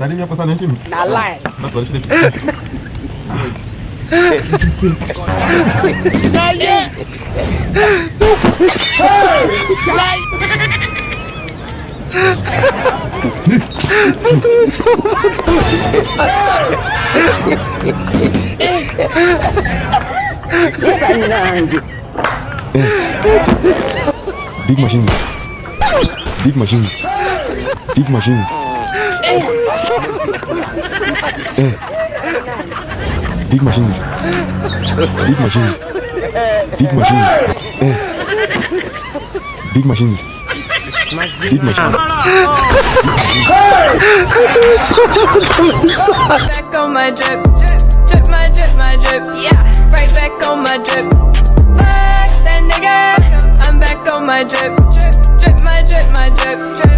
Nani hapa sana nchini? Na lie. Na kwa shida. Big machine. Big machine. Big machine. Big machine. Big machine. Big machine. Big machine. Big machine. Back on my drip. Drip my drip, my drip. Yeah. Right back on my drip. Fuck that nigga. I'm back on my drip. Drip my drip, my drip.